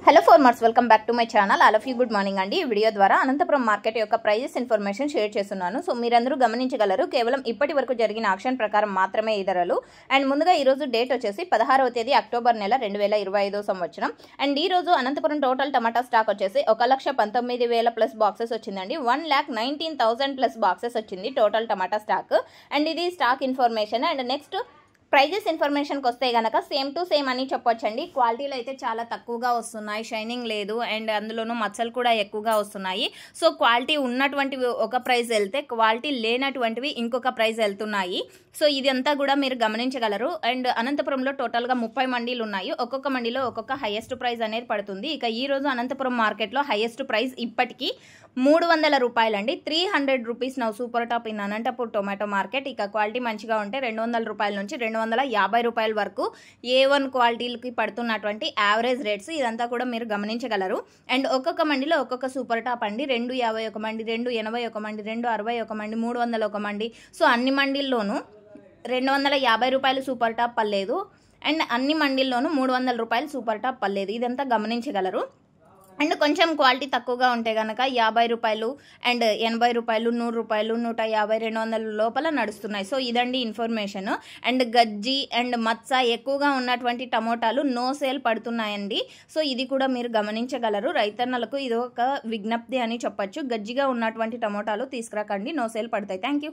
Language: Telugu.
Hello farmers, welcome back to my channel. All of you good morning అండి. ఈ వీడియో ద్వారా అనంతపురం మార్కెట్ యొక్క ప్రైజెస్ ఇన్ఫర్మేషన్ షేర్ చేస్తున్నాను. సో మీరందరూ గమనించగలరు, కేవలం ఇప్పటి వరకు జరిగిన ఆక్షన్ ప్రకారం మాత్రమే ఈ ధరలు. అండ్ ముందుగా ఈ రోజు డేట్ వచ్చేసి 16వ తేదీ అక్టోబర్ నెల 2025 సంవత్సరం. అండ్ ఈ రోజు అనంతపురం టోటల్ టమాటా స్టాక్ వచ్చేసి 1,19,000 ప్లస్ బాక్సెస్ వచ్చిందండి. 1,19,000 ప్లస్ బాక్సెస్ వచ్చింది టోటల్ టమాటా స్టాక్. అండ్ ఇది stock information. And next prices ఇన్ఫర్మేషన్కి వస్తే కనుక సేమ్ టు సేమ్ అని చెప్పొచ్చండి. క్వాలిటీలు అయితే చాలా తక్కువగా వస్తున్నాయి, షైనింగ్ లేదు, అండ్ అందులోనూ మచ్చలు కూడా ఎక్కువగా వస్తున్నాయి. సో క్వాలిటీ ఉన్నటువంటివి ఒక ప్రైస్ వెళ్తే క్వాలిటీ లేనటువంటివి ఇంకొక ప్రైస్ వెళ్తున్నాయి. సో ఇదంతా కూడా మీరు గమనించగలరు. అండ్ అనంతపురంలో టోటల్గా 30 మండీలు ఉన్నాయి. ఒక్కొక్క మండీలో ఒక్కొక్క హైయెస్ట్ ప్రైస్ అనేది పడుతుంది. ఇక ఈ రోజు అనంతపురం మార్కెట్లో హైయెస్ట్ ప్రైస్ ఇప్పటికీ 300 రూపాయలండి. 300 rupees now super top in Anantapur tomato market. ఇక క్వాలిటీ మంచిగా ఉంటే 200 రూపాయల నుంచి 250 రూపాయల వరకు A1 క్వాలిటీలకి పడుతున్నటువంటి యావరేజ్ రేట్స్. ఇదంతా కూడా మీరు గమనించగలరు. అండ్ ఒక్కొక్క మండిలో ఒక్కొక్క సూపర్ టాప్ అండి. 250 ఒక మండి, 280 ఒక మండి, 260 ఒక మండి, 300 ఒక మండి. సో అన్ని మండీల్లోనూ 250 రూపాయలు సూపర్ టాప్ పర్లేదు. అండ్ అన్ని మండీల్లోనూ 300 రూపాయలు సూపర్ టాప్ పర్లేదు. ఇదంతా గమనించగలరు. అండ్ కొంచెం క్వాలిటీ తక్కువగా ఉంటే కనుక 50 రూపాయలు అండ్ 80 రూపాయలు, 100 రూపాయలు, 150, 200 లోపల నడుస్తున్నాయి. సో ఇదండి ఇన్ఫర్మేషన్. అండ్ గజ్జి అండ్ మత్స ఎక్కువగా ఉన్నటువంటి టమోటాలు నో సేల్ పడుతున్నాయండి. సో ఇది కూడా మీరు గమనించగలరు. రైతన్నలకు ఇది ఒక విజ్ఞప్తి అని చెప్పొచ్చు. గజ్జిగా ఉన్నటువంటి టమోటాలు తీసుకురాకండి, నో సేల్ పడతాయి. Thank you.